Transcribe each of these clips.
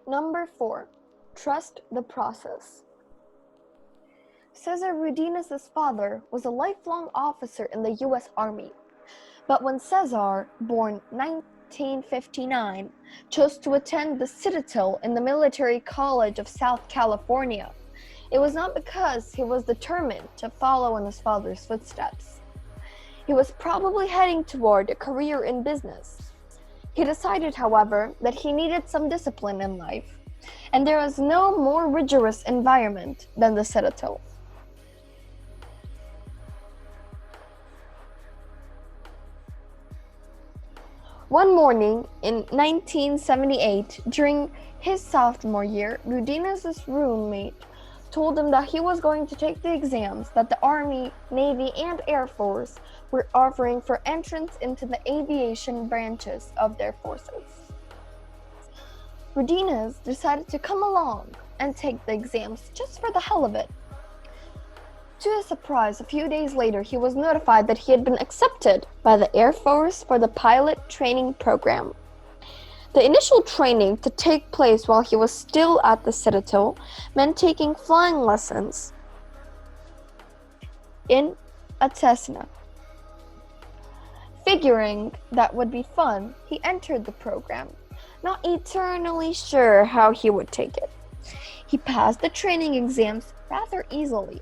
Number 4. Trust the process. Cesar Rudinez's father was a lifelong officer in the U.S. Army. But when Cesar, born 1959, chose to attend the Citadel in the Military College of South California, it was not because he was determined to follow in his father's footsteps. He was probably heading toward a career in business. He decided, however, that he needed some discipline in life, and there is no more rigorous environment than the Citadel. One morning in 1978, during his sophomore year, Rudinez's roommate told him that he was going to take the exams that the Army, Navy, and Air Force were offering for entrance into the aviation branches of their forces. Rudinez decided to come along and take the exams just for the hell of it. To his surprise, a few days later, he was notified that he had been accepted by the Air Force for the pilot training program. The initial training to take place while he was still at the Citadel meant taking flying lessons in a Cessna. Figuring that would be fun, he entered the program, not eternally sure how he would take it. He passed the training exams rather easily.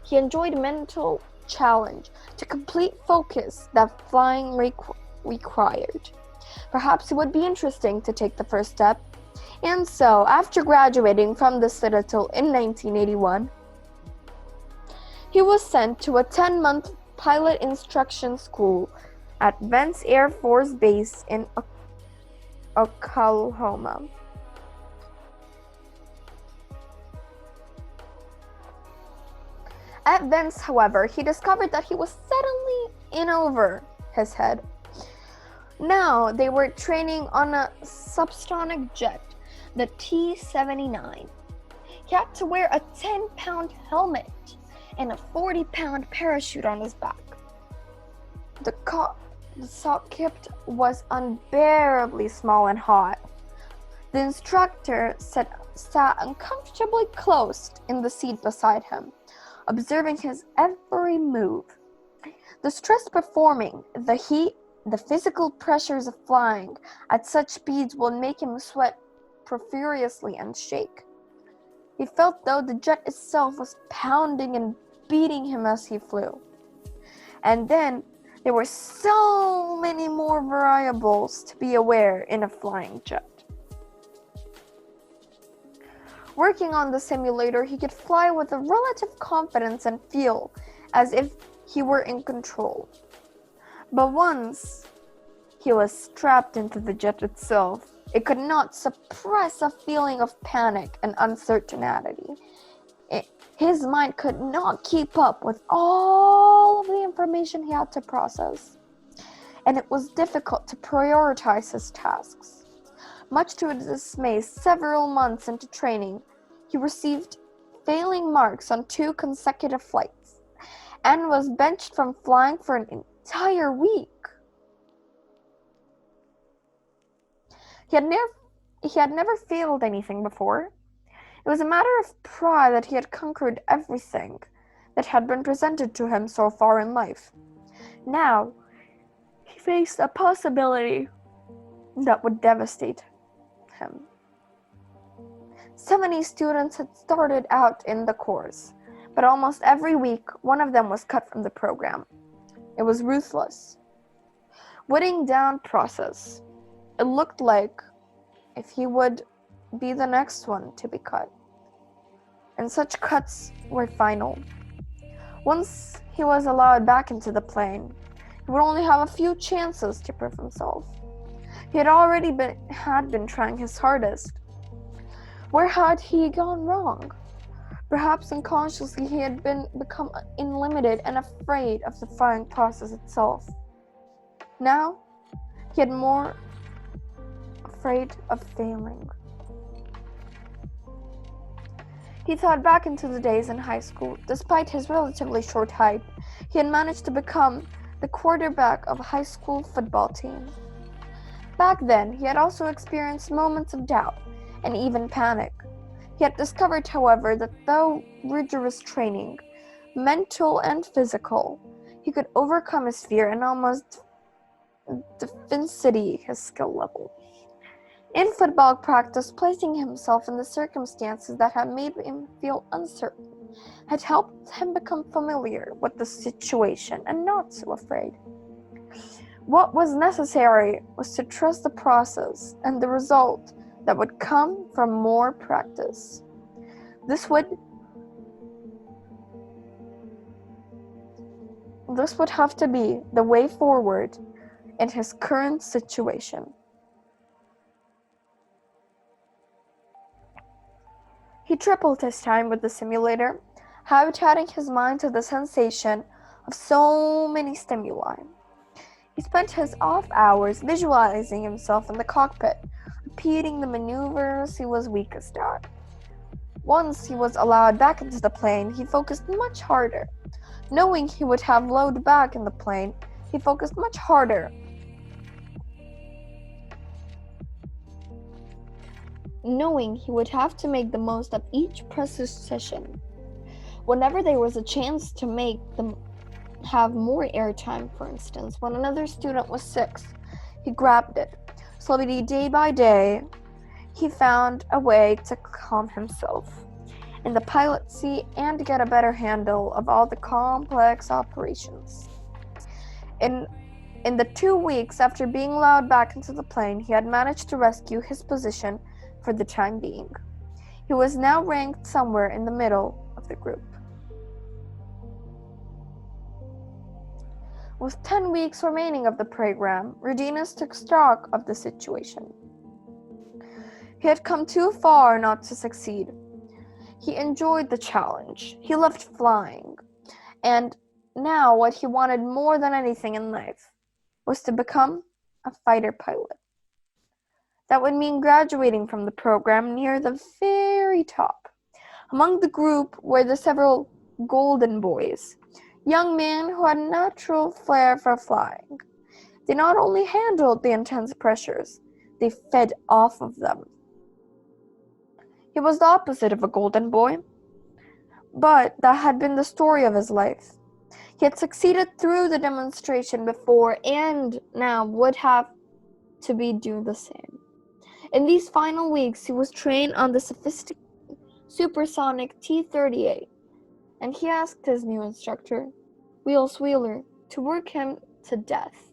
He enjoyed mental challenge to complete focus that flying required. Perhaps it would be interesting to take the first step. And so, after graduating from the Citadel in 1981, he was sent to a 10-month pilot instruction school at Vance Air Force Base in Oklahoma. At Vance, however, he discovered that he was suddenly in over his head. Now they were training on a subsonic jet, the T-79. He had to wear a 10-pound helmet and a 40-pound parachute on his back. The cockpit was unbearably small and hot. The instructor sat uncomfortably close in the seat beside him, observing his every move. The stress performing, the heat, the physical pressures of flying at such speeds will make him sweat profusely and shake. He felt though the jet itself was pounding and beating him as he flew. And then there were so many more variables to be aware in a flying jet. Working on the simulator, he could fly with a relative confidence and feel as if he were in control. But once he was strapped into the jet itself, it could not suppress a feeling of panic and uncertainty. His mind could not keep up with all of the information he had to process, and it was difficult to prioritize his tasks. Much to his dismay, several months into training, he received failing marks on 2 consecutive flights and was benched from flying for an entire week. He had never failed anything before. It was a matter of pride that he had conquered everything that had been presented to him so far in life. Now, he faced a possibility that would devastate him. 70 students had started out in the course, but almost every week, one of them was cut from the program. It was ruthless. Whittling down process. It looked like if he would be the next one to be cut. And such cuts were final. Once he was allowed back into the plane, he would only have a few chances to prove himself. He had already been trying his hardest. Where had he gone wrong? Perhaps unconsciously he had become unlimited and afraid of the flying process itself. Now, he had more afraid of failing. He thought back into the days in high school. Despite his relatively short height, he had managed to become the quarterback of a high school football team. Back then, he had also experienced moments of doubt and even panic. He had discovered, however, that though rigorous training, mental and physical, he could overcome his fear and almost defensity his skill level. In football practice, placing himself in the circumstances that had made him feel uncertain had helped him become familiar with the situation and not so afraid. What was necessary was to trust the process and the result that would come from more practice. This would have to be the way forward in his current situation. He tripled his time with the simulator, habituating his mind to the sensation of so many stimuli. He spent his off hours visualizing himself in the cockpit, repeating the maneuvers he was weakest at. Once he was allowed back into the plane, he focused much harder. Knowing he would have load back in the plane, he focused much harder. Knowing he would have to make the most of each practice session. Whenever there was a chance to make them have more airtime, for instance, when another student was sick, he grabbed it. Slowly, day by day, he found a way to calm himself in the pilot seat and get a better handle of all the complex operations. In the 2 weeks after being allowed back into the plane, he had managed to rescue his position for the time being. He was now ranked somewhere in the middle of the group. With 10 weeks remaining of the program, Rudinus took stock of the situation. He had come too far not to succeed. He enjoyed the challenge. He loved flying. And now what he wanted more than anything in life was to become a fighter pilot. That would mean graduating from the program near the very top. Among the group were the several golden boys, young men who had natural flair for flying. They not only handled the intense pressures, they fed off of them. He was the opposite of a golden boy, but that had been the story of his life. He had succeeded through the demonstration before and now would have to be do the same. In these final weeks, he was trained on the supersonic T-38, and he asked his new instructor, Wheels Wheeler, to work him to death.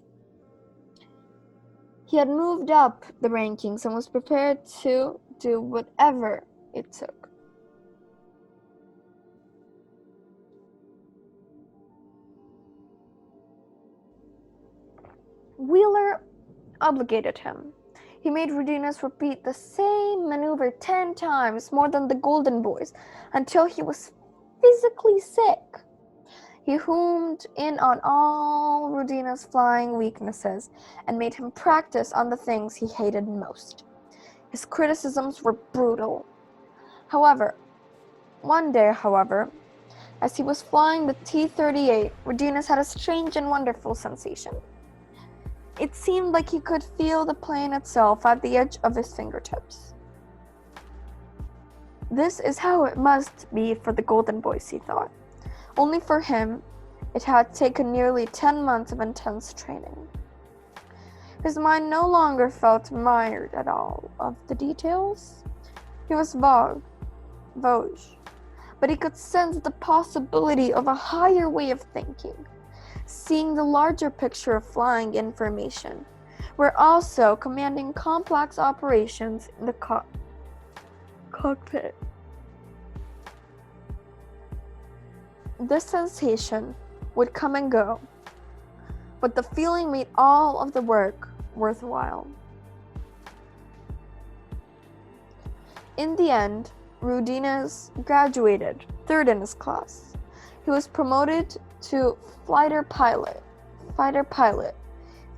He had moved up the rankings and was prepared to do whatever it took. Wheeler obligated him. He made Rudinus repeat the same maneuver 10 times more than the golden boys until he was physically sick. He homed in on all Rudinus' flying weaknesses and made him practice on the things he hated most. His criticisms were brutal. One day, as he was flying the T-38, Rudinus had a strange and wonderful sensation. It seemed like he could feel the plane itself at the edge of his fingertips. This is how it must be for the golden boys, he thought. Only for him, it had taken nearly 10 months of intense training. His mind no longer felt mired at all of the details. He was vague, but he could sense the possibility of a higher way of thinking, seeing the larger picture of flying information, were also commanding complex operations in the cockpit. This sensation would come and go, but the feeling made all of the work worthwhile. In the end, Rudinus graduated third in his class. He was promoted to fighter pilot,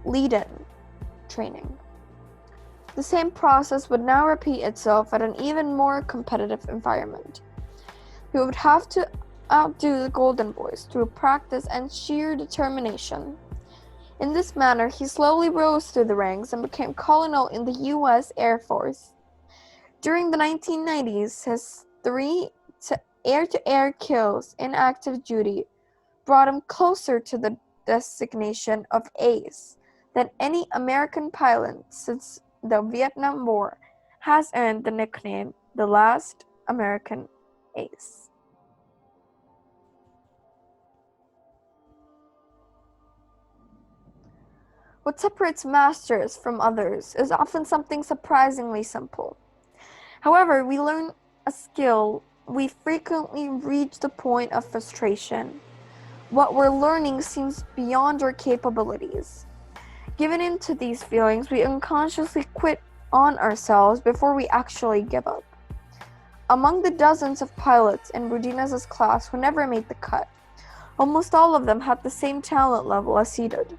lead-in training. The same process would now repeat itself at an even more competitive environment. He would have to outdo the golden boys through practice and sheer determination. In this manner, he slowly rose through the ranks and became colonel in the U.S. Air Force. During the 1990s, his 3 air-to-air kills in active duty brought him closer to the designation of ace than any American pilot since the Vietnam War has earned the nickname the last American ace. What separates masters from others is often something surprisingly simple. However, we learn a skill, we frequently reach the point of frustration. What we're learning seems beyond our capabilities. Given into these feelings, we unconsciously quit on ourselves before we actually give up. Among the dozens of pilots in Rudinez's class who never made the cut, almost all of them had the same talent level as he did.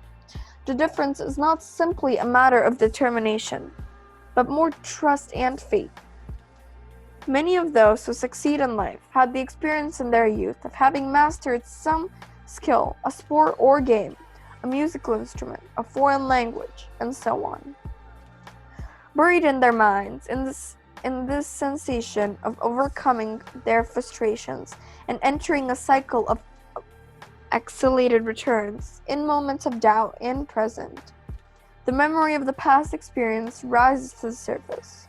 The difference is not simply a matter of determination, but more trust and fate. Many of those who succeed in life had the experience in their youth of having mastered some skill, a sport or game, a musical instrument, a foreign language, and so on. Buried in their minds, in this sensation of overcoming their frustrations and entering a cycle of accelerated returns in moments of doubt and present, the memory of the past experience rises to the surface.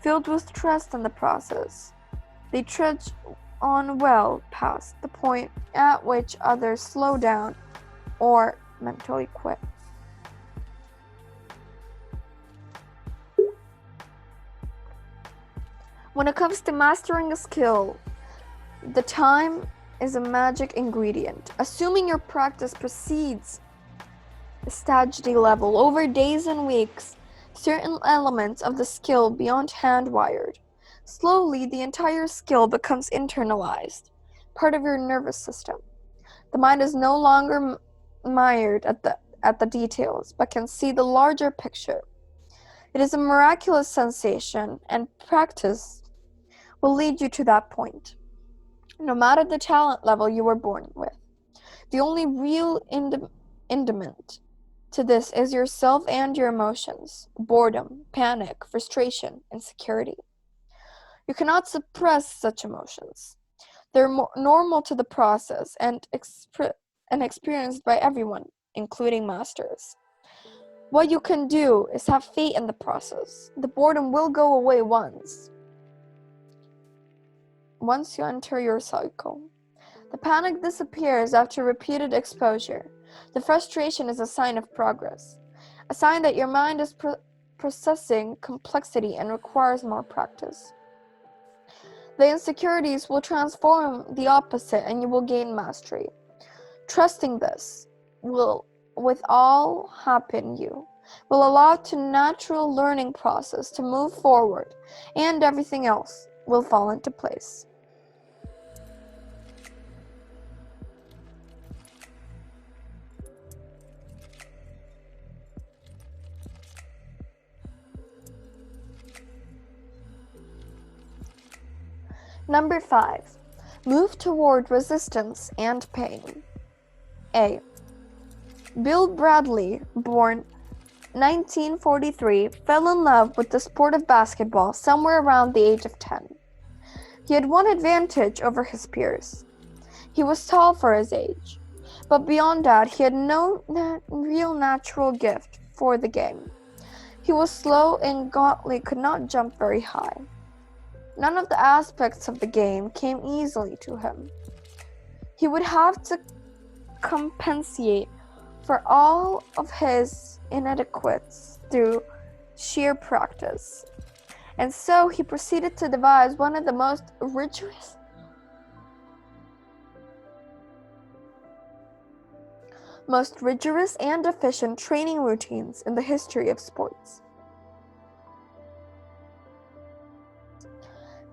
Filled with trust in the process, they trudge on well past the point at which others slow down or mentally quit. When it comes to mastering a skill, the time is a magic ingredient. Assuming your practice precedes the strategy level over days and weeks, certain elements of the skill beyond hand-wired. Slowly, the entire skill becomes internalized, part of your nervous system. The mind is no longer mired at the details, but can see the larger picture. It is a miraculous sensation, and practice will lead you to that point. No matter the talent level you were born with, the only real impediment to this is yourself and your emotions: boredom, panic, frustration, insecurity. You cannot suppress such emotions. They're normal to the process and experienced by everyone, including masters. What you can do is have faith in the process. The boredom will go away once you enter your cycle. The panic disappears after repeated exposure. The frustration is a sign of progress, a sign that your mind is processing complexity and requires more practice. The insecurities will transform the opposite and you will gain mastery. Trusting this will, with all happen you, will allow to natural learning process to move forward, and everything else will fall into place. Number 5. Move toward resistance and pain. A. Bill Bradley, born 1943, fell in love with the sport of basketball somewhere around the age of 10. He had one advantage over his peers. He was tall for his age, but beyond that, he had no real natural gift for the game. He was slow and gauntly, could not jump very high. None of the aspects of the game came easily to him. He would have to compensate for all of his inadequacies through sheer practice. And so he proceeded to devise one of the most rigorous and efficient training routines in the history of sports.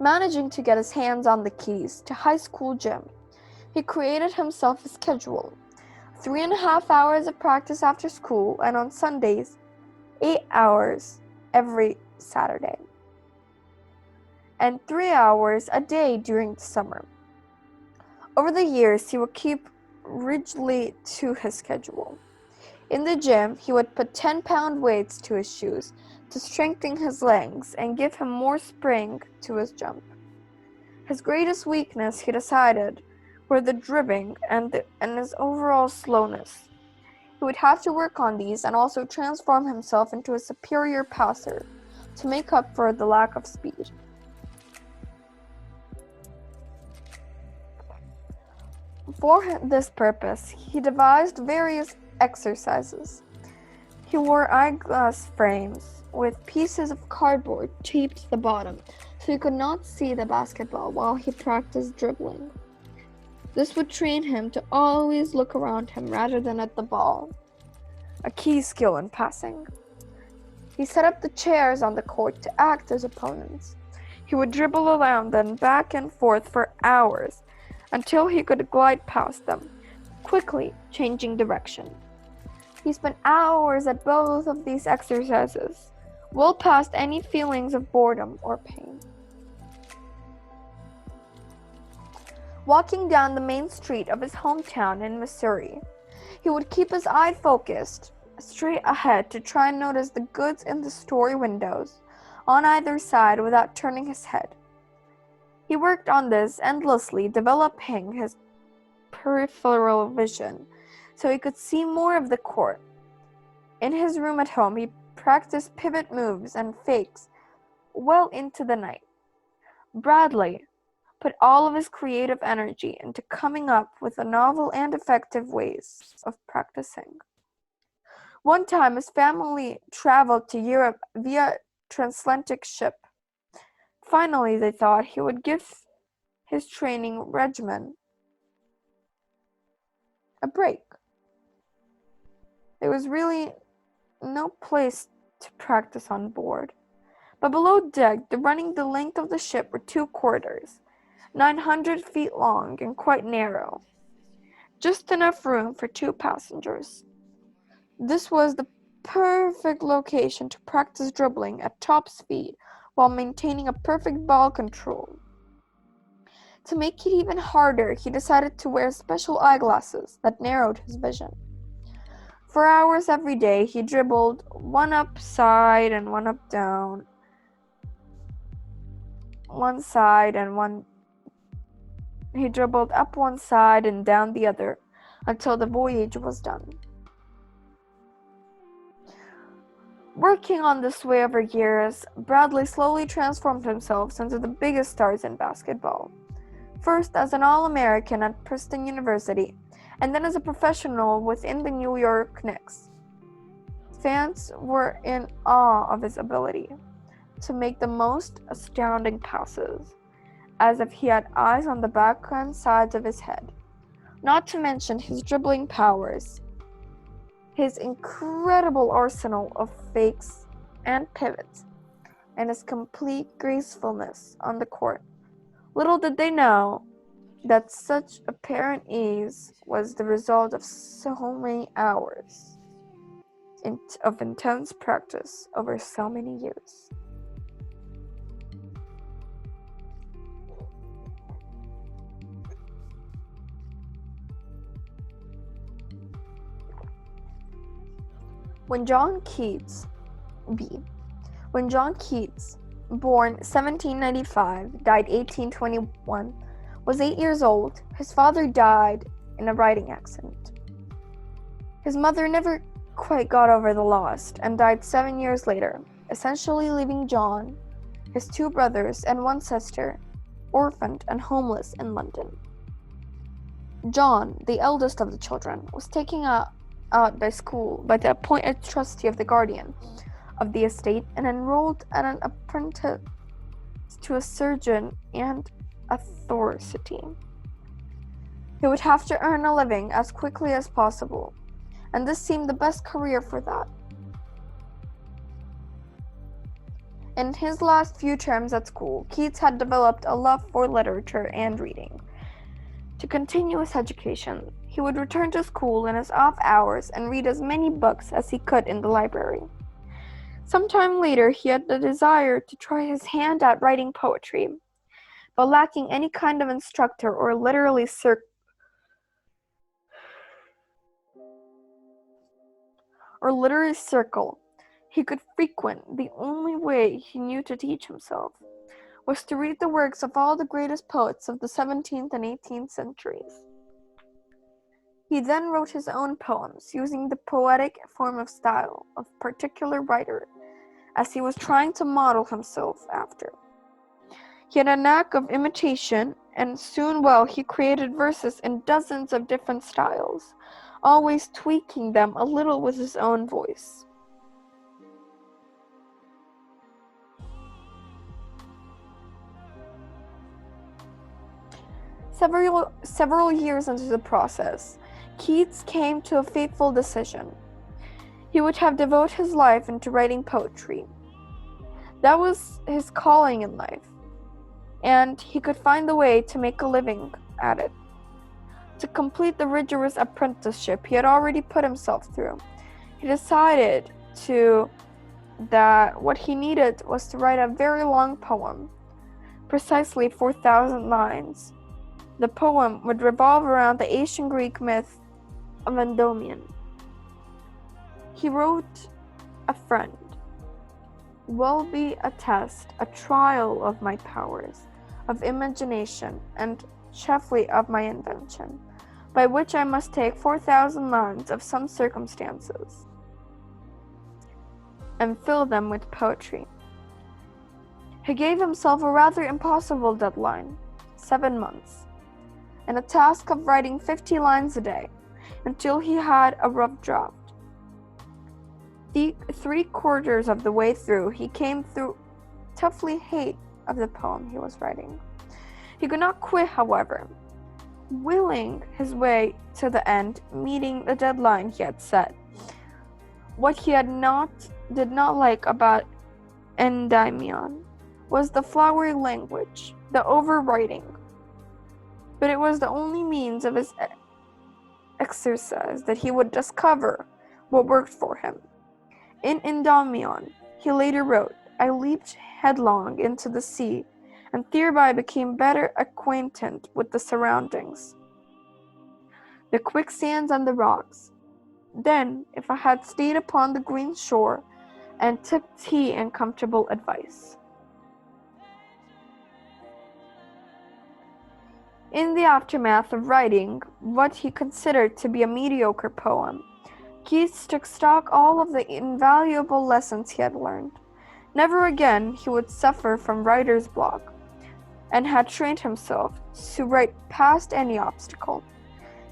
Managing to get his hands on the keys to high school gym, he created himself a schedule: 3.5 hours of practice after school, and on Sundays, 8 hours every Saturday, and 3 hours a day during the summer. Over the years, he would keep rigidly to his schedule. In the gym, he would put 10-pound weights to his shoes to strengthen his legs and give him more spring to his jump. His greatest weakness, he decided, were the dribbling and his overall slowness. He would have to work on these and also transform himself into a superior passer to make up for the lack of speed. For this purpose, he devised various exercises. He wore eyeglass frames with pieces of cardboard taped to the bottom so he could not see the basketball while he practiced dribbling. This would train him to always look around him rather than at the ball, a key skill in passing. He set up the chairs on the court to act as opponents. He would dribble around them back and forth for hours until he could glide past them, quickly changing direction. He spent hours at both of these exercises, well past any feelings of boredom or pain. Walking down the main street of his hometown in Missouri, he would keep his eye focused straight ahead to try and notice the goods in the store windows on either side without turning his head. He worked on this endlessly, developing his peripheral vision so he could see more of the court. In his room at home, he practiced pivot moves and fakes well into the night. Bradley put all of his creative energy into coming up with novel and effective ways of practicing. One time, his family traveled to Europe via transatlantic ship. Finally, they thought he would give his training regimen a break. There was really no place to practice on board. But below deck, running the length of the ship were 2 corridors, 900 feet long and quite narrow. Just enough room for 2 passengers. This was the perfect location to practice dribbling at top speed while maintaining a perfect ball control. To make it even harder, he decided to wear special eyeglasses that narrowed his vision. For hours every day, he dribbled one up side and one up down, one side and one. He dribbled up one side and down the other until the voyage was done. Working on this way over years, Bradley slowly transformed himself into the biggest stars in basketball. First as an All-American at Princeton University, and then as a professional within the New York Knicks. Fans were in awe of his ability to make the most astounding passes, as if he had eyes on the back and sides of his head. Not to mention his dribbling powers, his incredible arsenal of fakes and pivots, and his complete gracefulness on the court. Little did they know that such apparent ease was the result of so many hours of intense practice over so many years. When John Keats, born 1795, died 1821, was 8 years old, his father died in a riding accident. His mother never quite got over the loss and died 7 years later, essentially leaving John, his 2 brothers, and 1 sister orphaned and homeless in London. John, the eldest of the children, was taken out by school by the appointed trustee of the guardian of the estate and enrolled as an apprentice to a surgeon and authority. He would have to earn a living as quickly as possible, and this seemed the best career for that. In his last few terms at school, Keats had developed a love for literature and reading. To continue his education, he would return to school in his off hours and read as many books as he could in the library. Sometime later, he had the desire to try his hand at writing poetry, but lacking any kind of instructor or literary circle, he could frequent, the only way he knew to teach himself was to read the works of all the greatest poets of the 17th and 18th centuries. He then wrote his own poems, using the poetic form of style of a particular writer, as he was trying to model himself after. He had a knack of imitation, and soon he created verses in dozens of different styles, always tweaking them a little with his own voice. Several years into the process, Keats came to a fateful decision. He would have devoted his life into writing poetry. That was his calling in life, and he could find the way to make a living at it. To complete the rigorous apprenticeship he had already put himself through, he decided that what he needed was to write a very long poem, precisely 4,000 lines. The poem would revolve around the ancient Greek myth of Endymion. He wrote, "A friend will be a test, a trial of my powers, of imagination, and chiefly of my invention, by which I must take 4,000 lines of some circumstances, and fill them with poetry." He gave himself a rather impossible deadline, 7 months, and a task of writing 50 lines a day, until he had a rough draft. 3/4 of the way through, he came through toughly hate of the poem he was writing. He could not quit, however, willing his way to the end, meeting the deadline he had set. What he did not like about Endymion was the flowery language, the overwriting, but it was the only means of his exercise that he would discover what worked for him. In Endymion, he later wrote, "I leaped headlong into the sea, and thereby became better acquainted with the surroundings, the quicksands and the rocks. Then, if I had stayed upon the green shore, and tipped tea and comfortable advice." In the aftermath of writing what he considered to be a mediocre poem, Keats took stock all of the invaluable lessons he had learned. Never again he would suffer from writer's block, and had trained himself to write past any obstacle.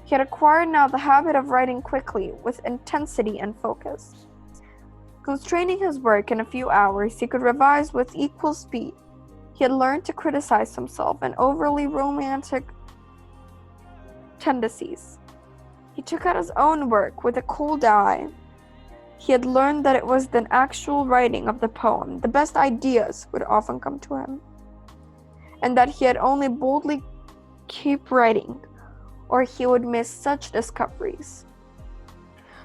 He had acquired now the habit of writing quickly, with intensity and focus. Constraining his work in a few hours, he could revise with equal speed. He had learned to criticize himself and overly romantic tendencies. He took out his own work with a cold eye. He had learned that it was the actual writing of the poem the best ideas would often come to him, and that he had only boldly keep writing, or he would miss such discoveries.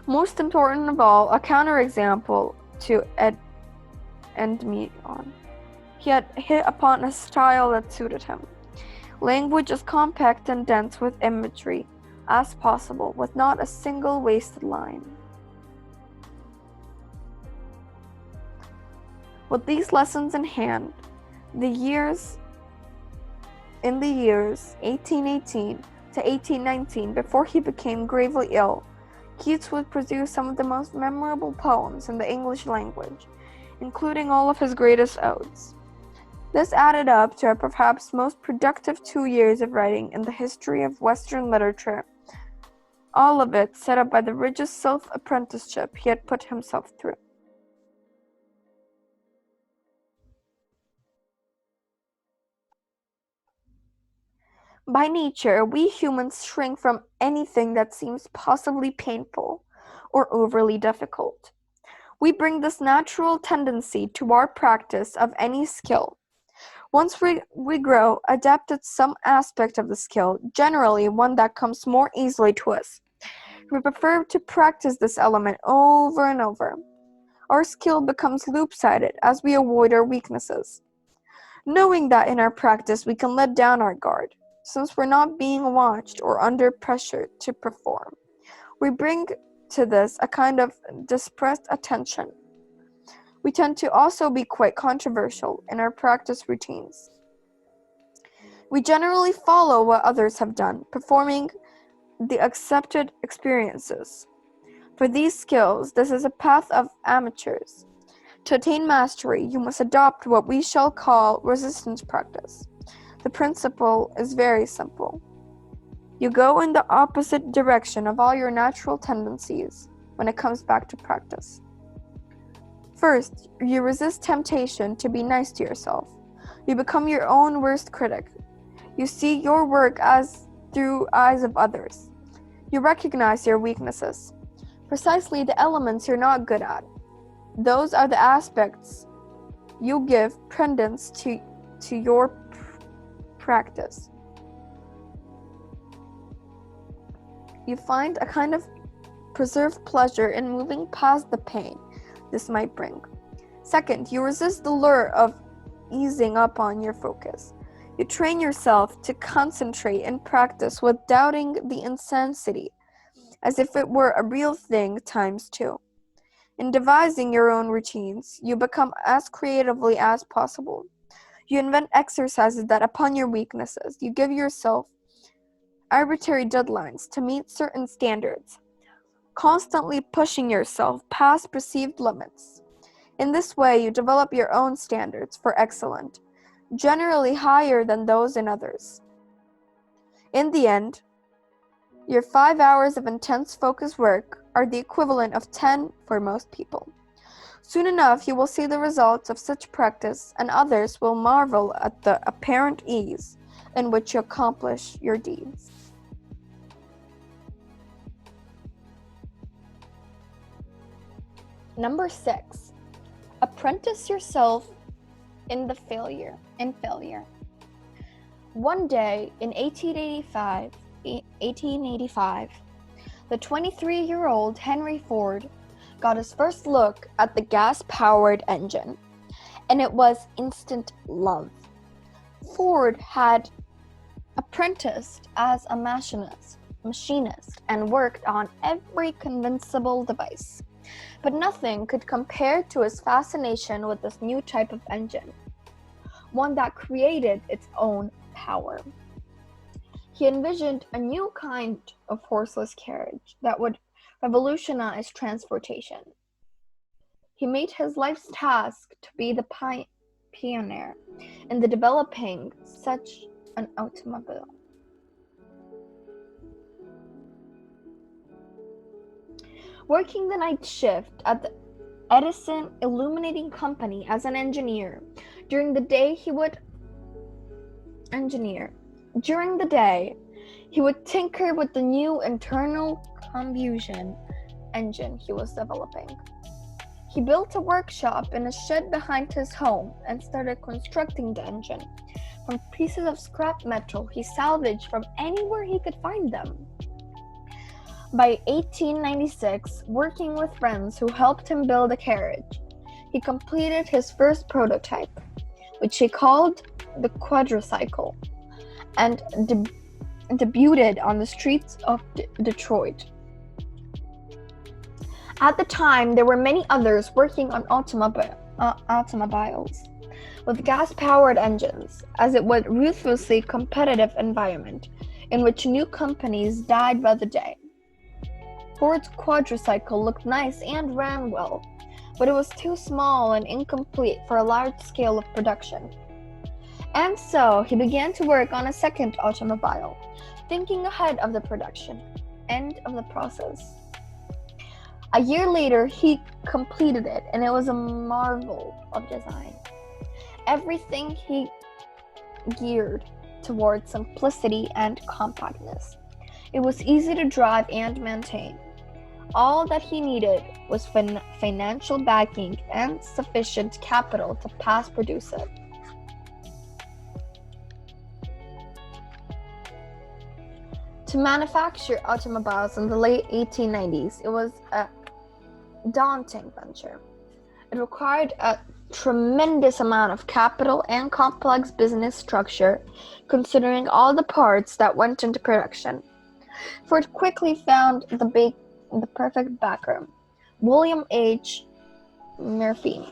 Most important of all, a counterexample to Endymion. He had hit upon a style that suited him. Language as compact and dense with imagery as possible, with not a single wasted line. With these lessons in hand, in the years 1818 to 1819, before he became gravely ill, Keats would produce some of the most memorable poems in the English language, including all of his greatest odes. This added up to a perhaps most productive 2 years of writing in the history of Western literature, all of it set up by the rigorous self-apprenticeship he had put himself through. By nature, we humans shrink from anything that seems possibly painful or overly difficult. We bring this natural tendency to our practice of any skill. Once we grow adept at some aspect of the skill, generally one that comes more easily to us, we prefer to practice this element over and over. Our skill becomes loop-sided as we avoid our weaknesses, knowing that in our practice we can let down our guard, since we're not being watched or under pressure to perform. We bring to this a kind of dispersed attention. We tend to also be quite controversial in our practice routines. We generally follow what others have done, performing the accepted experiences. For these skills, this is a path of amateurs. To attain mastery, you must adopt what we shall call resistance practice. The principle is very simple. You go in the opposite direction of all your natural tendencies when it comes back to practice. First, you resist temptation to be nice to yourself. You become your own worst critic. You see your work as through eyes of others. You recognize your weaknesses, precisely the elements you're not good at. Those are the aspects you give credence to your practice. You find a kind of preserved pleasure in moving past the pain this might bring. Second, you resist the lure of easing up on your focus. You train yourself to concentrate in practice with doubting the intensity, as if it were a real thing times two. In devising your own routines, you become as creatively as possible. You invent exercises that upon your weaknesses. You give yourself arbitrary deadlines to meet certain standards, constantly pushing yourself past perceived limits. In this way, you develop your own standards for excellence, generally higher than those in others. In the end, your 5 hours of intense focused work are the equivalent of 10 for most people. Soon enough, you will see the results of such practice, and others will marvel at the apparent ease in which you accomplish your deeds. Number 6. Apprentice yourself in failure. One day in 1885, the 23-year-old Henry Ford got his first look at the gas-powered engine, and it was instant love. Ford had apprenticed as a machinist and worked on every conceivable device, but nothing could compare to his fascination with this new type of engine, one that created its own power. He envisioned a new kind of horseless carriage that would revolutionize transportation. He made his life's task to be the pioneer in the developing such an automobile. Working the night shift at the Edison Illuminating Company as an engineer, during the day he would tinker with the new internal combustion engine he was developing. He built a workshop in a shed behind his home and started constructing the engine from pieces of scrap metal he salvaged from anywhere he could find them. By 1896, working with friends who helped him build a carriage, he completed his first prototype, which he called the quadricycle, and debuted on the streets of Detroit. At the time, there were many others working on automobiles with gas-powered engines, as it was a ruthlessly competitive environment in which new companies died by the day. Ford's quadricycle looked nice and ran well, but it was too small and incomplete for a large scale of production. And so he began to work on a second automobile, thinking ahead of the production end of the process. A year later, he completed it, and it was a marvel of design. Everything he geared towards simplicity and compactness. It was easy to drive and maintain. All that he needed was financial backing and sufficient capital to mass produce it. To manufacture automobiles in the late 1890s, it was a daunting venture. It required a tremendous amount of capital and complex business structure, considering all the parts that went into production. Ford quickly found the perfect backer, William H. Murphy,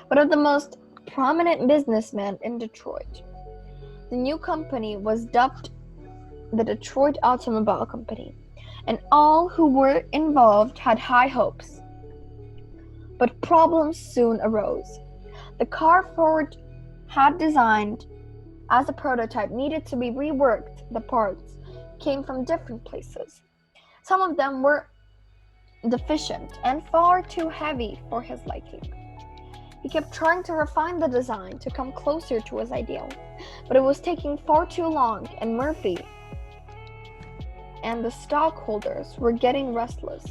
but of the most prominent businessman in Detroit. The new company was dubbed the Detroit Automobile Company, and all who were involved had high hopes. But problems soon arose. The car Ford had designed as a prototype needed to be reworked. The parts came from different places. Some of them were deficient and far too heavy for his liking. He kept trying to refine the design to come closer to his ideal, but it was taking far too long, and Murphy and the stockholders were getting restless.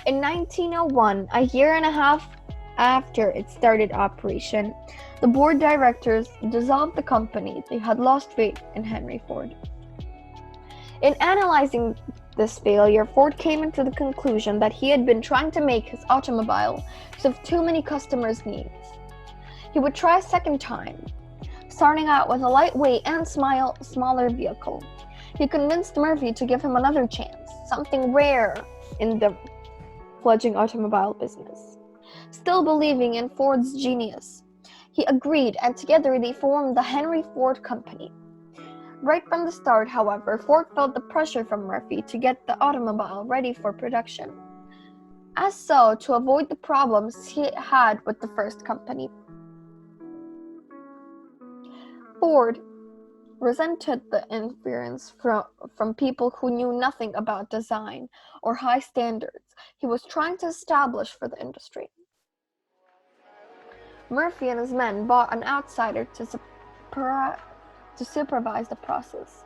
In 1901, a year and a half after it started operation, the board of directors dissolved the company. They had lost faith in Henry Ford. In analyzing this failure, Ford came into the conclusion that he had been trying to make his automobile serve too many customers' needs. He would try a second time, starting out with a lightweight and smaller vehicle. He convinced Murphy to give him another chance, something rare in the fledgling automobile business. Still believing in Ford's genius, he agreed, and together they formed the Henry Ford Company. Right from the start, however, Ford felt the pressure from Murphy to get the automobile ready for production. As so, to avoid the problems he had with the first company, Ford resented the interference from people who knew nothing about design or high standards he was trying to establish for the industry. Murphy and his men bought an outsider to supervise the process.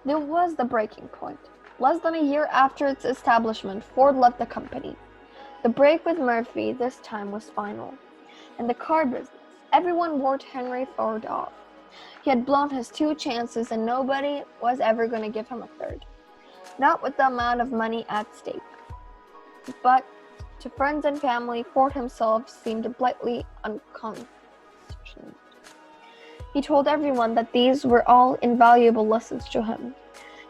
There was the breaking point. Less than a year after its establishment, Ford left the company. The break with Murphy this time was final. In the car business, everyone wrote Henry Ford off. He had blown his 2 chances and nobody was ever going to give him a third. Not with the amount of money at stake. But to friends and family, Ford himself seemed blatantly unconscious. He told everyone that these were all invaluable lessons to him.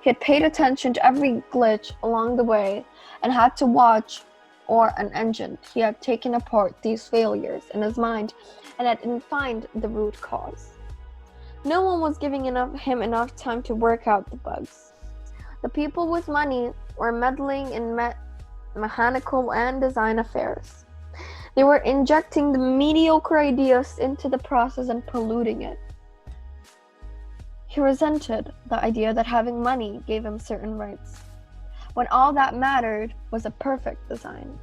He had paid attention to every glitch along the way and had to watch or an engine. He had taken apart these failures in his mind and had defined the root cause. No one was giving him enough time to work out the bugs. The people with money were meddling in mechanical and design affairs. They were injecting the mediocre ideas into the process and polluting it. He resented the idea that having money gave him certain rights, when all that mattered was a perfect design.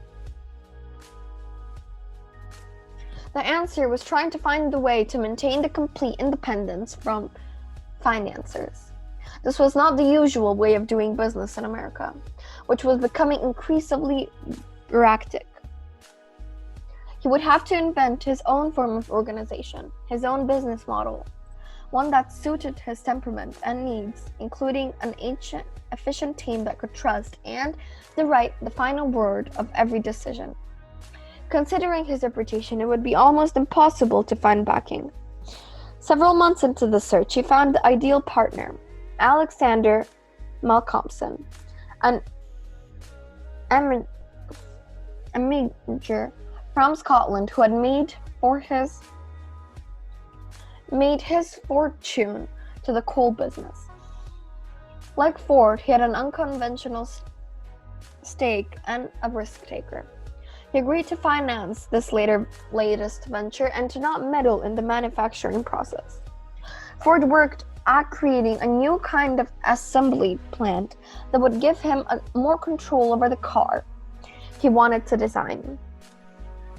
The answer was trying to find the way to maintain the complete independence from financiers. This was not the usual way of doing business in America, which was becoming increasingly bureaucratic. He would have to invent his own form of organization, his own business model, one that suited his temperament and needs, including an efficient team that could trust and the final word of every decision. Considering his reputation, it would be almost impossible to find backing. Several months into the search, he found the ideal partner, Alexander Malcolmson, an emigrant from Scotland who had made his fortune to the coal business. Like Ford, he had an unconventional stake and a risk taker. He agreed to finance this latest venture and to not meddle in the manufacturing process. Ford worked at creating a new kind of assembly plant that would give him more control over the car he wanted to design,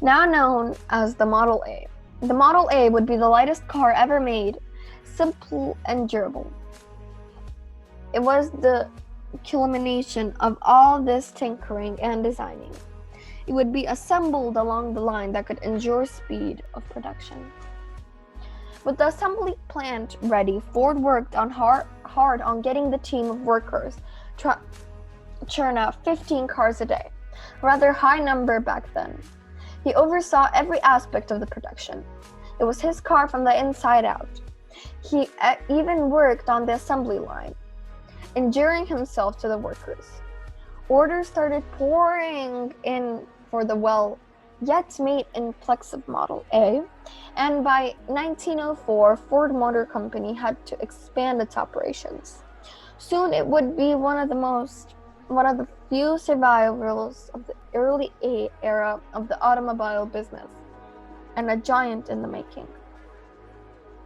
now known as the Model A. The Model A would be the lightest car ever made, simple and durable. It was the culmination of all this tinkering and designing. It would be assembled along the line that could endure speed of production. With the assembly plant ready, Ford worked hard on getting the team of workers to churn out 15 cars a day, a rather high number back then. He oversaw every aspect of the production. It was his car from the inside out. He even worked on the assembly line, endearing himself to the workers. Orders started pouring in for the yet made in Flexible Model A, and by 1904, Ford Motor Company had to expand its operations. Soon it would be one of the few survivors of the early era of the automobile business, and a giant in the making.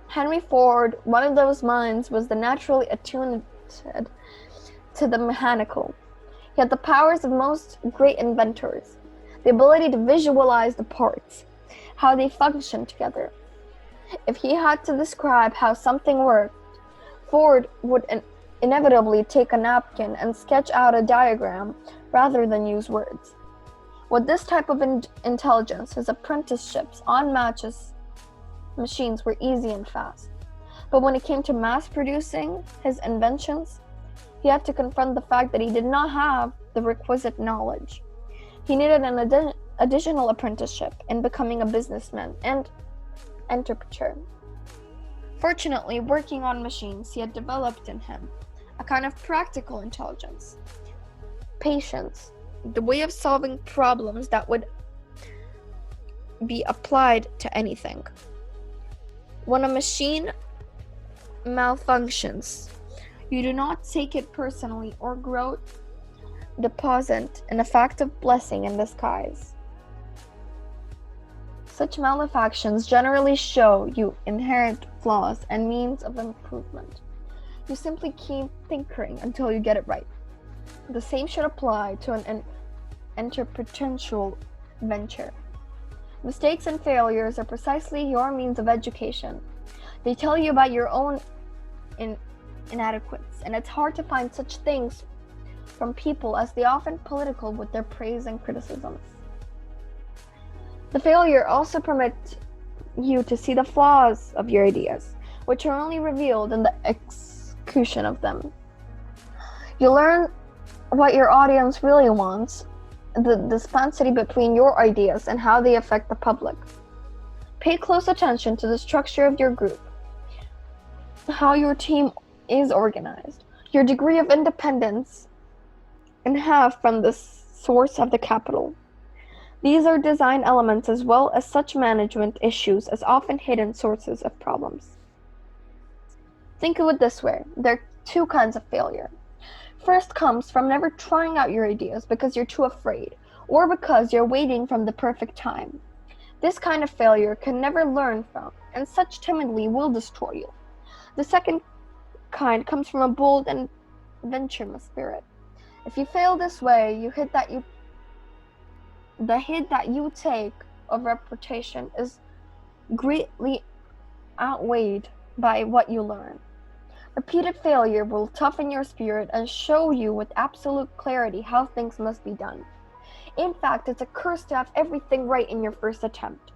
Henry Ford, one of those minds, was the naturally attuned to the mechanical. He had the powers of most great inventors, the ability to visualize the parts, how they function together. If he had to describe how something worked, Ford would inevitably take a napkin and sketch out a diagram rather than use words. With this type of intelligence, his apprenticeships on matches machines were easy and fast. But when it came to mass producing his inventions, he had to confront the fact that he did not have the requisite knowledge. He needed an additional apprenticeship in becoming a businessman and entrepreneur. Fortunately, working on machines, he had developed in him a kind of practical intelligence, patience, the way of solving problems that would be applied to anything. When a machine malfunctions, you do not take it personally or grow deposit in a fact of blessing in disguise. Such malefactions generally show you inherent flaws and means of improvement. You simply keep tinkering until you get it right. The same should apply to an entrepreneurial venture. Mistakes and failures are precisely your means of education. They tell you about your own inadequacies, and it's hard to find such things from people as they often political with their praise and criticisms. The failure also permits you to see the flaws of your ideas, which are only revealed in the execution of them. You learn what your audience really wants, the disparity between your ideas and how they affect the public. Pay close attention to the structure of your group, how your team is organized, your degree of independence, and have from the source of the capital. These are design elements as well as such management issues as often hidden sources of problems. Think of it this way. There are two kinds of failure. First comes from never trying out your ideas because you're too afraid, or because you're waiting from the perfect time. This kind of failure can never learn from, and such timidly will destroy you. The second kind comes from a bold and adventurous spirit. If you fail this way, the hit that you take of reputation is greatly outweighed by what you learn. Repeated failure will toughen your spirit and show you with absolute clarity how things must be done. In fact, it's a curse to have everything right in your first attempt.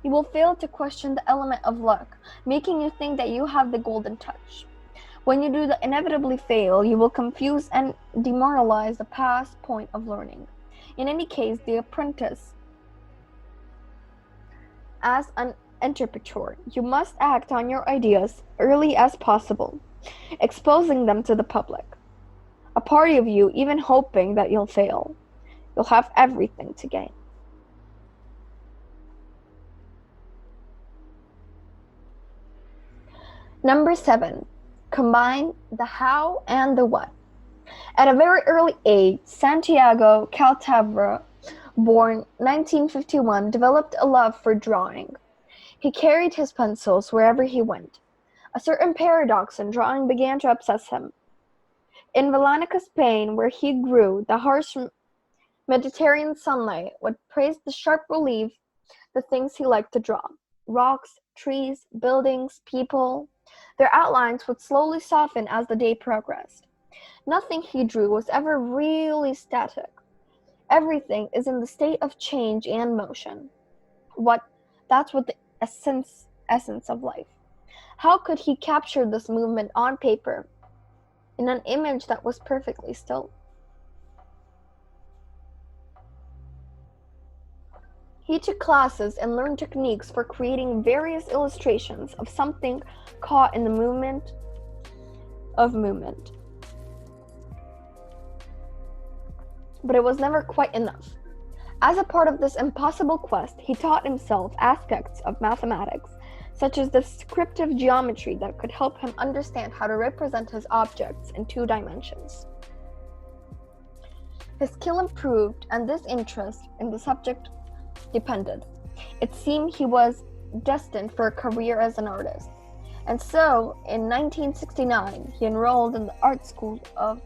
You will fail to question the element of luck, making you think that you have the golden touch. When you do inevitably fail, you will confuse and demoralize the past point of learning. In any case, the apprentice, as an entrepreneur, you must act on your ideas early as possible, exposing them to the public. A party of you even hoping that you'll fail. You'll have everything to gain. Number 7. Combine the how and the what. At a very early age, Santiago Calatrava, born 1951, developed a love for drawing. He carried his pencils wherever he went. A certain paradox in drawing began to obsess him. In Valencia, Spain, where he grew, the harsh Mediterranean sunlight would praise the sharp relief, the things he liked to draw. Rocks, trees, buildings, people. Their outlines would slowly soften as the day progressed. Nothing he drew was ever really static. Everything is in the state of change and motion. That's what the essence of life. How could he capture this movement on paper, in an image that was perfectly still? He took classes and learned techniques for creating various illustrations of something caught in the movement. But it was never quite enough. As a part of this impossible quest, he taught himself aspects of mathematics, such as descriptive geometry that could help him understand how to represent his objects in 2 dimensions. His skill improved, and this interest in the subject depended. It seemed he was destined for a career as an artist. And so, in 1969, he enrolled in the art school of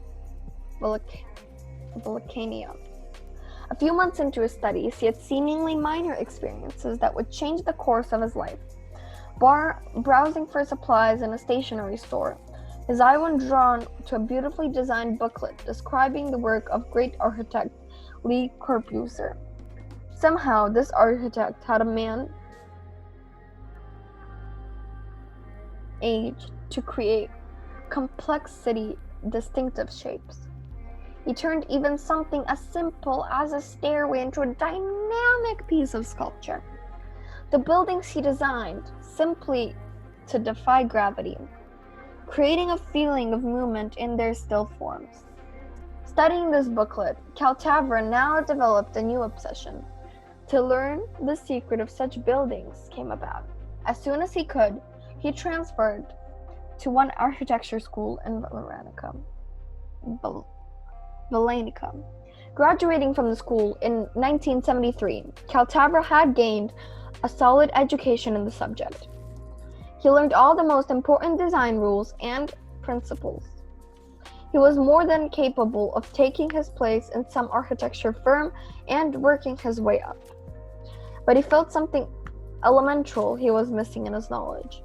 Volcania. A few months into his studies, he had seemingly minor experiences that would change the course of his life. Browsing for supplies in a stationery store, his eye was drawn to a beautifully designed booklet describing the work of great architect Le Corbusier. Somehow, this architect had a man age to create complexity, distinctive shapes. He turned even something as simple as a stairway into a dynamic piece of sculpture. The buildings he designed simply to defy gravity, creating a feeling of movement in their still forms. Studying this booklet, Caltavra now developed a new obsession. To learn the secret of such buildings came about. As soon as he could, he transferred to one architecture school in Valenica. Graduating from the school in 1973, Caltavra had gained a solid education in the subject. He learned all the most important design rules and principles. He was more than capable of taking his place in some architecture firm and working his way up. But he felt something elemental he was missing in his knowledge.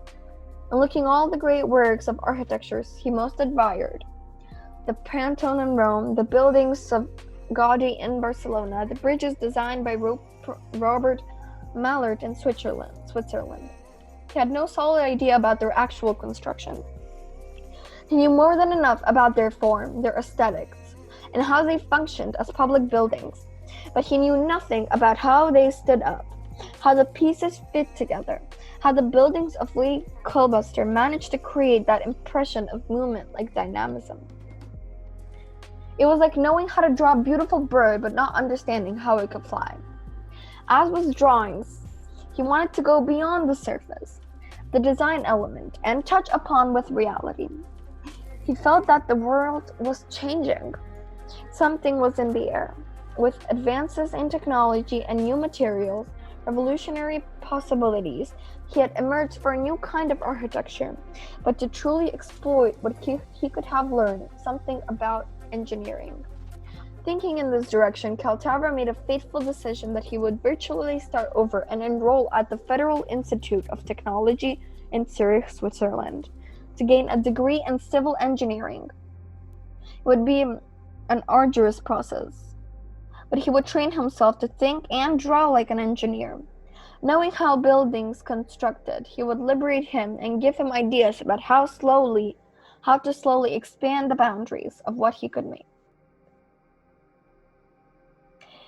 And looking all the great works of architectures he most admired, the Pantheon in Rome, the buildings of Gaudi in Barcelona, the bridges designed by Robert Mallard in Switzerland. He had no solid idea about their actual construction. He knew more than enough about their form, their aesthetics, and how they functioned as public buildings, but he knew nothing about how they stood up, how the pieces fit together, how the buildings of Le Corbusier managed to create that impression of movement like dynamism. It was like knowing how to draw a beautiful bird but not understanding how it could fly. As with drawings, he wanted to go beyond the surface, the design element, and touch upon with reality. He felt that the world was changing. Something was in the air. With advances in technology and new materials, revolutionary possibilities, he had emerged for a new kind of architecture, but to truly exploit what he could have learned something about engineering. Thinking in this direction, Caltavra made a fateful decision that he would virtually start over and enroll at the Federal Institute of Technology in Zurich, Switzerland, to gain a degree in civil engineering. It would be an arduous process, but he would train himself to think and draw like an engineer. Knowing how buildings constructed, he would liberate him and give him ideas about how to slowly expand the boundaries of what he could make.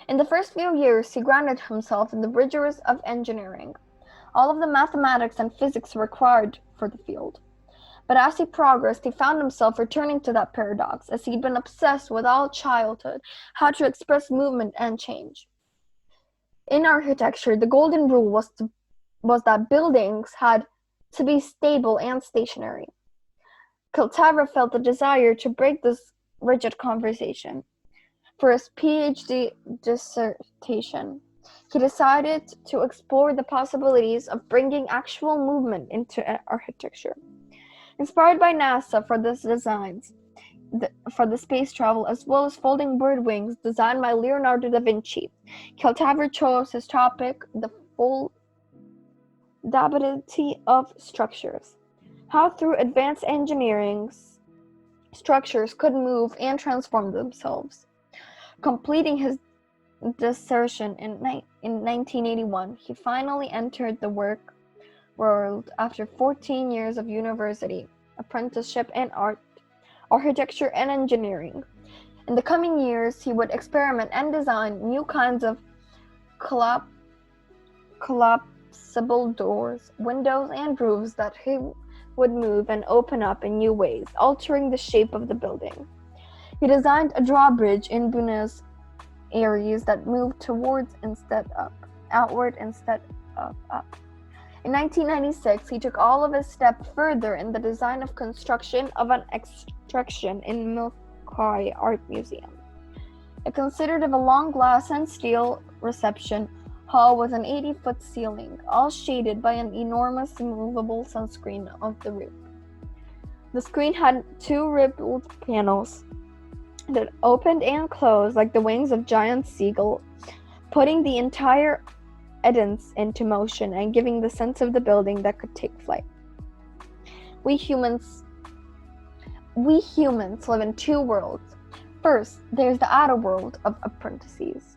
In the first few years, he grounded himself in the rigors of engineering, all of the mathematics and physics required for the field. But as he progressed, he found himself returning to that paradox, as he'd been obsessed with all childhood, how to express movement and change. In architecture, the golden rule was that buildings had to be stable and stationary. Caltavra felt a desire to break this rigid conversation. For his PhD dissertation, he decided to explore the possibilities of bringing actual movement into architecture. Inspired by NASA for these designs, for the space travel, as well as folding bird wings designed by Leonardo da Vinci, Caltavra chose his topic, the foldability of structures. How through advanced engineering, structures could move and transform themselves. Completing his dissertation in 1981, he finally entered the work world after 14 years of university, apprenticeship in architecture and engineering. In the coming years, he would experiment and design new kinds of collapsible doors, windows, and roofs that he would move and open up in new ways, altering the shape of the building. He designed a drawbridge in Buenos areas that move outward instead of up. In 1996, he took all of his step further in the design of construction of an extraction in Milwaukee Art Museum. It consisted of a long glass and steel reception hall with an 80-foot ceiling, all shaded by an enormous movable sunscreen of the roof. The screen had 2 rippled panels that opened and closed like the wings of giant seagull, putting the entire edence into motion and giving the sense of the building that could take flight. We humans live in 2 worlds. First, there's the outer world of apprentices,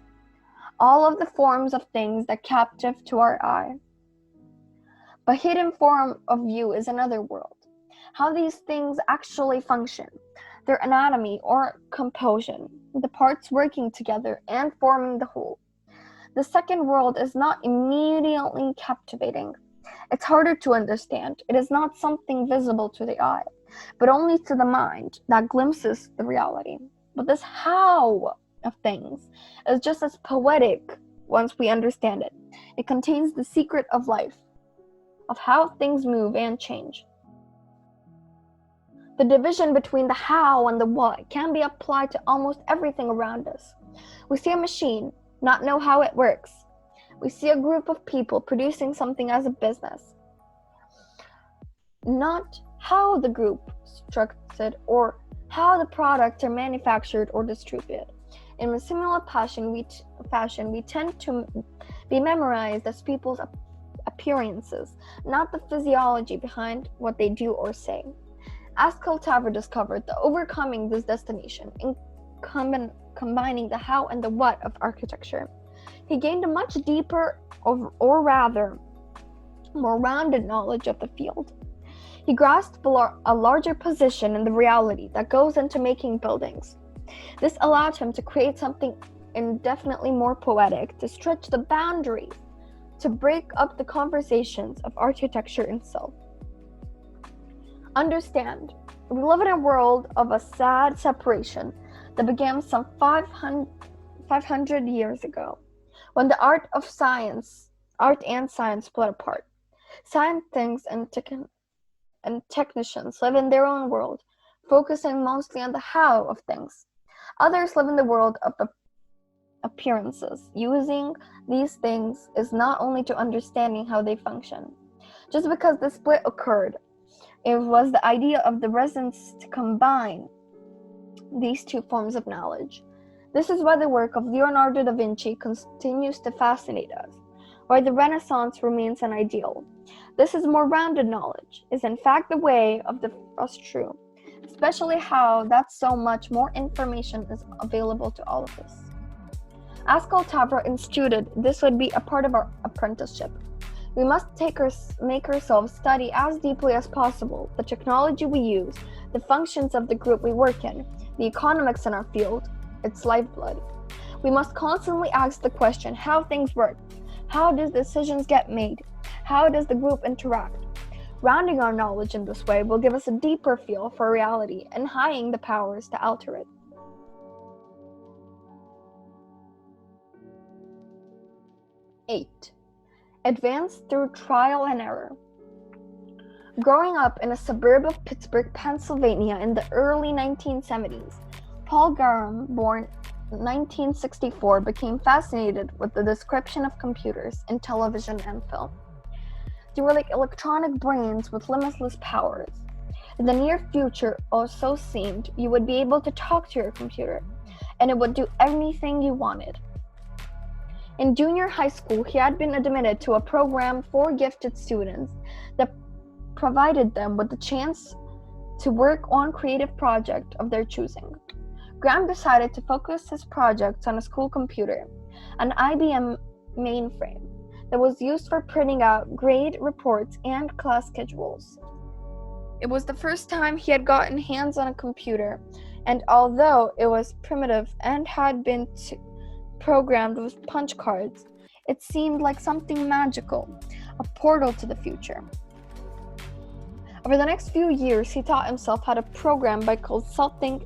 all of the forms of things that captive to our eye. But hidden form of view is another world, how these things actually function, their anatomy or composition, the parts working together and forming the whole. The second world is not immediately captivating. It's harder to understand. It is not something visible to the eye, but only to the mind that glimpses the reality. But this how of things is just as poetic once we understand it. It contains the secret of life, of how things move and change. The division between the how and the what can be applied to almost everything around us. We see a machine, not know how it works. We see a group of people producing something as a business, not how the group structured or how the products are manufactured or distributed. In a similar fashion, we tend to be memorized as people's appearances, not the physiology behind what they do or say. As Coltavra discovered, the overcoming this destination in combining the how and the what of architecture, he gained a much deeper, or rather, more rounded knowledge of the field. He grasped a larger position in the reality that goes into making buildings. This allowed him to create something indefinitely more poetic, to stretch the boundaries, to break up the conversations of architecture itself. Understand, we live in a world of a sad separation that began some 500 years ago, when the art and science split apart. Scientists and technicians live in their own world, focusing mostly on the how of things. Others live in the world of appearances. Using these things is not only to understanding how they function. Just because the split occurred, it was the idea of the Renaissance to combine these 2 forms of knowledge. This is why the work of Leonardo da Vinci continues to fascinate us, why the Renaissance remains an ideal. This is more rounded knowledge, is in fact the way of the first true, especially how that so much more information is available to all of us. As Coltavra instituted, this would be a part of our apprenticeship. We must make ourselves study as deeply as possible the technology we use, the functions of the group we work in, the economics in our field, its lifeblood. We must constantly ask the question how things work, how do decisions get made, how does the group interact. Rounding our knowledge in this way will give us a deeper feel for reality and heightening the powers to alter it. 8. Advance through trial and error. Growing up in a suburb of Pittsburgh, Pennsylvania in the early 1970s, Paul Graham, born 1964, became fascinated with the description of computers in television and film. They were like electronic brains with limitless powers. In the near future, or so seemed, you would be able to talk to your computer, and it would do anything you wanted. In junior high school, he had been admitted to a program for gifted students that provided them with the chance to work on creative project of their choosing. Graham decided to focus his projects on a school computer, an IBM mainframe that was used for printing out grade reports and class schedules. It was the first time he had gotten hands on a computer, and although it was primitive and had been programmed with punch cards, it seemed like something magical, a portal to the future. Over the next few years, he taught himself how to program by consulting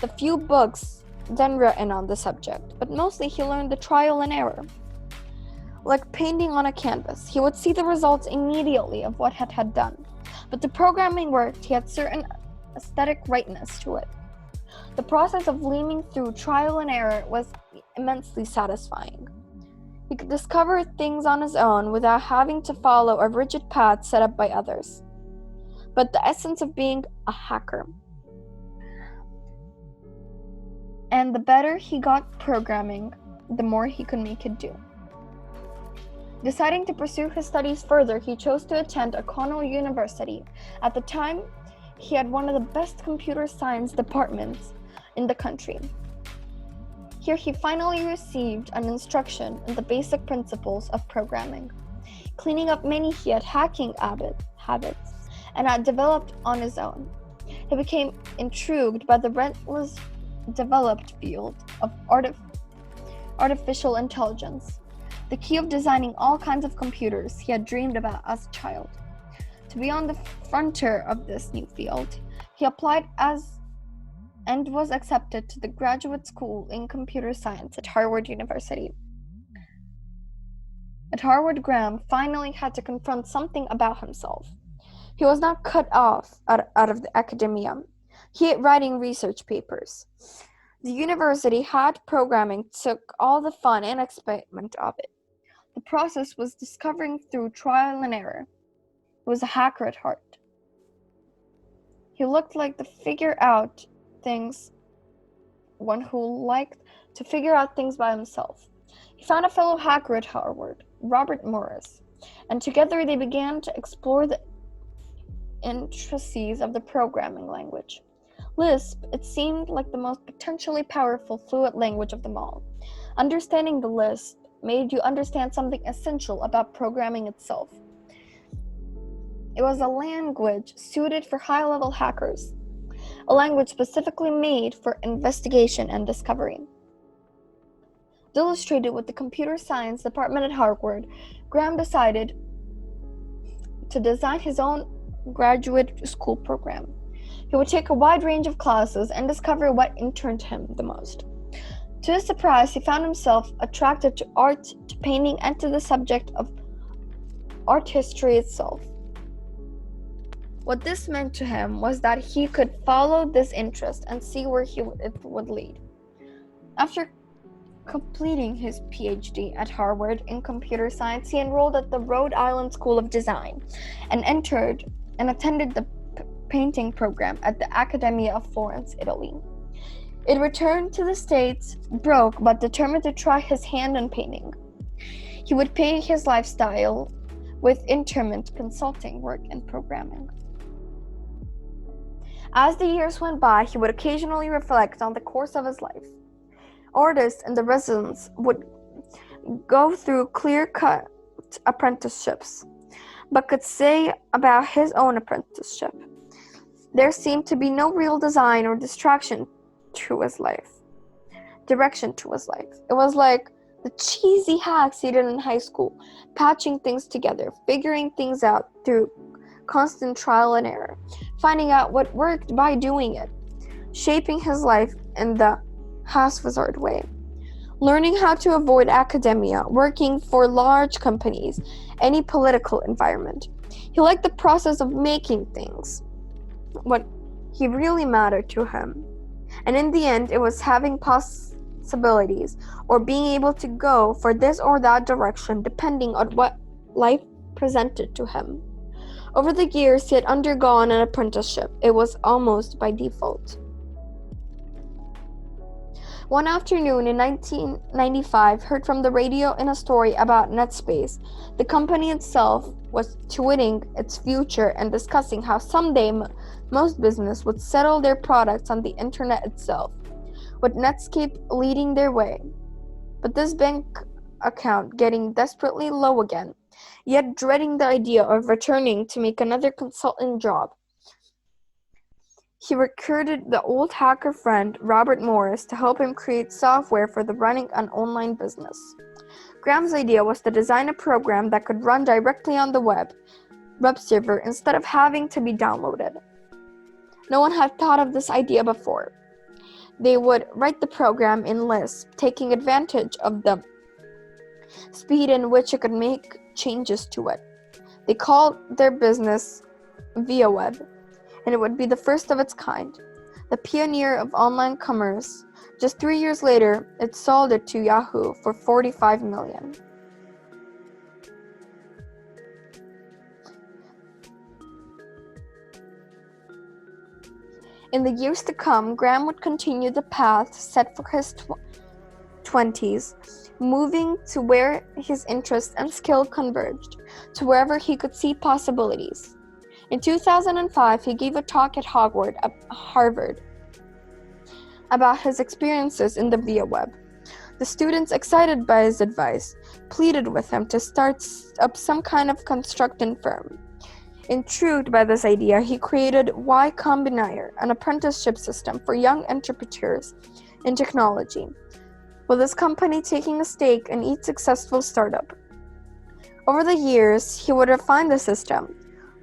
the few books then written on the subject, but mostly he learned the trial and error. Like painting on a canvas, he would see the results immediately of what had done, but the programming worked. He had certain aesthetic rightness to it. The process of learning through trial and error was immensely satisfying. He could discover things on his own without having to follow a rigid path set up by others. But the essence of being a hacker. And the better he got programming, the more he could make it do. Deciding to pursue his studies further, he chose to attend Cornell University. At the time, he had one of the best computer science departments in the country. Here he finally received an instruction in the basic principles of programming, cleaning up many he had hacking habits and had developed on his own. He became intrigued by the relentless developed field of artificial intelligence, the key of designing all kinds of computers he had dreamed about as a child. To be on the frontier of this new field, he applied and was accepted to the graduate school in computer science at Harvard University. At Harvard, Graham finally had to confront something about himself. He was not cut off out of the academia. He hated writing research papers. The university had programming took all the fun and excitement of it. The process was discovering through trial and error. He was a hacker at heart. He looked like one who liked to figure out things by himself. He found a fellow hacker at Harvard, Robert Morris, and together they began to explore the intricacies of the programming language. Lisp, it seemed like the most potentially powerful fluid language of them all. Understanding the Lisp made you understand something essential about programming itself. It was a language suited for high-level hackers, a language specifically made for investigation and discovery. Illustrated with the computer science department at Harvard, Graham decided to design his own graduate school program. He would take a wide range of classes and discover what interested him the most. To his surprise, he found himself attracted to art, to painting, and to the subject of art history itself. What this meant to him was that he could follow this interest and see where it would lead. After completing his PhD at Harvard in computer science, he enrolled at the Rhode Island School of Design and attended the painting program at the Accademia of Florence, Italy. It returned to the States, broke but determined to try his hand in painting. He would pay his lifestyle with intermittent consulting work and programming. As the years went by, he would occasionally reflect on the course of his life. Artists in the residence would go through clear-cut apprenticeships, but could say about his own apprenticeship, there seemed to be no real design or direction to his life. It was like the cheesy hacks he did in high school, patching things together, figuring things out through constant trial and error, finding out what worked by doing it, shaping his life in the haphazard way, learning how to avoid academia, working for large companies, any political environment. He liked the process of making things what he really mattered to him. And in the end, it was having possibilities or being able to go for this or that direction depending on what life presented to him. Over the years, he had undergone an apprenticeship. It was almost by default. One afternoon in 1995, heard from the radio in a story about NetSpace. The company itself was tweeting its future and discussing how someday most business would settle their products on the internet itself, with Netscape leading their way. But this bank account getting desperately low again, yet dreading the idea of returning to make another consultant job. He recruited the old hacker friend Robert Morris to help him create software for the running an online business. Graham's idea was to design a program that could run directly on the web server instead of having to be downloaded. No one had thought of this idea before. They would write the program in Lisp, taking advantage of the speed in which it could make changes to it. They called their business ViaWeb, and it would be the first of its kind, the pioneer of online commerce. Just 3 years later, it sold it to Yahoo for $45 million. In the years to come, Graham would continue the path set for his 20s, moving to where his interest and skill converged, to wherever he could see possibilities. In 2005, he gave a talk at Harvard about his experiences in the ViaWeb. The students, excited by his advice, pleaded with him to start up some kind of construction firm. Intrigued by this idea, he created Y Combinator, an apprenticeship system for young entrepreneurs in technology, with his company taking a stake in each successful startup. Over the years, he would refine the system,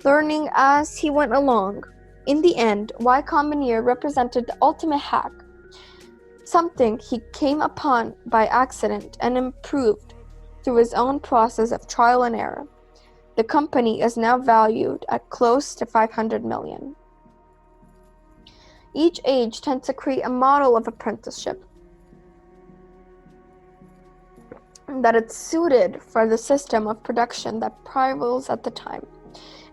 learning as he went along. In the end, Y Combinator represented the ultimate hack, something he came upon by accident and improved through his own process of trial and error. The company is now valued at close to $500 million. Each age tends to create a model of apprenticeship that is suited for the system of production that prevails at the time.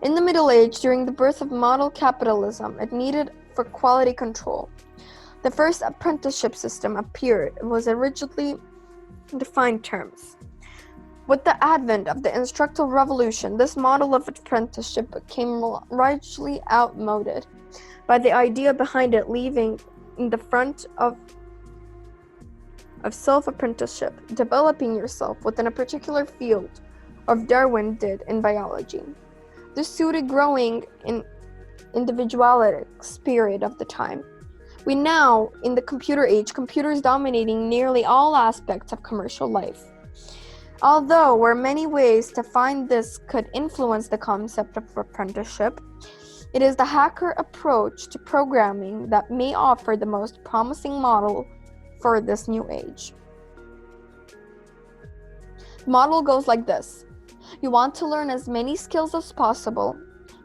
In the Middle Age, during the birth of model capitalism, it needed for quality control. The first apprenticeship system appeared was rigidly defined terms. With the advent of the Industrial Revolution, this model of apprenticeship became largely outmoded by the idea behind it leaving in the front of self-apprenticeship, developing yourself within a particular field, of Darwin did in biology. This suited growing individualistic spirit of the time. We now, in the computer age, computers dominating nearly all aspects of commercial life. Although there are many ways to find this could influence the concept of apprenticeship, it is the hacker approach to programming that may offer the most promising model for this new age. The model goes like this. You want to learn as many skills as possible,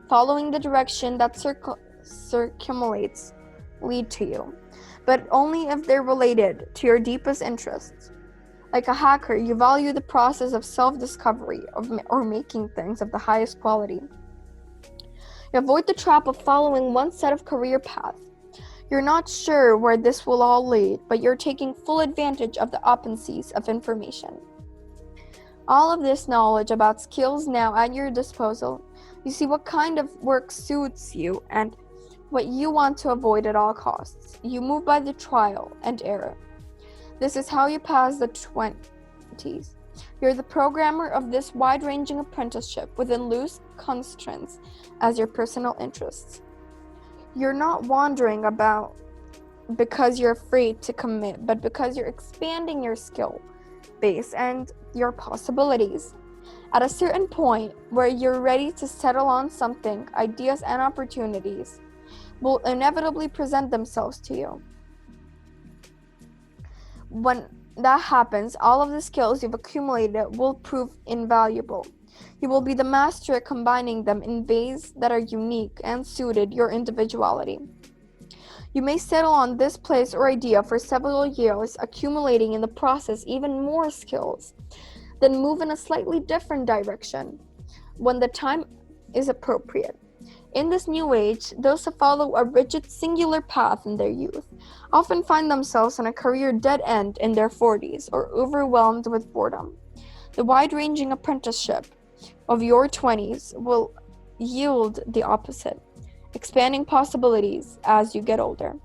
following the direction that circulates lead to you, but only if they're related to your deepest interests. Like a hacker, you value the process of self-discovery or making things of the highest quality. You avoid the trap of following one set of career path. You're not sure where this will all lead, but you're taking full advantage of the opportunities of information. All of this knowledge about skills now at your disposal, you see what kind of work suits you and what you want to avoid at all costs. You move by the trial and error. This is how you pass the 20s. You're the programmer of this wide-ranging apprenticeship within loose constraints as your personal interests. You're not wandering about because you're afraid to commit, but because you're expanding your skill base and your possibilities. At a certain point where you're ready to settle on something, ideas and opportunities will inevitably present themselves to you. When that happens, all of the skills you've accumulated will prove invaluable. You will be the master at combining them in ways that are unique and suited your individuality. You may settle on this place or idea for several years, accumulating in the process even more skills, then move in a slightly different direction when the time is appropriate. In this new age, those who follow a rigid singular path in their youth often find themselves on a career dead end in their 40s or overwhelmed with boredom. The wide-ranging apprenticeship of your 20s will yield the opposite, expanding possibilities as you get older.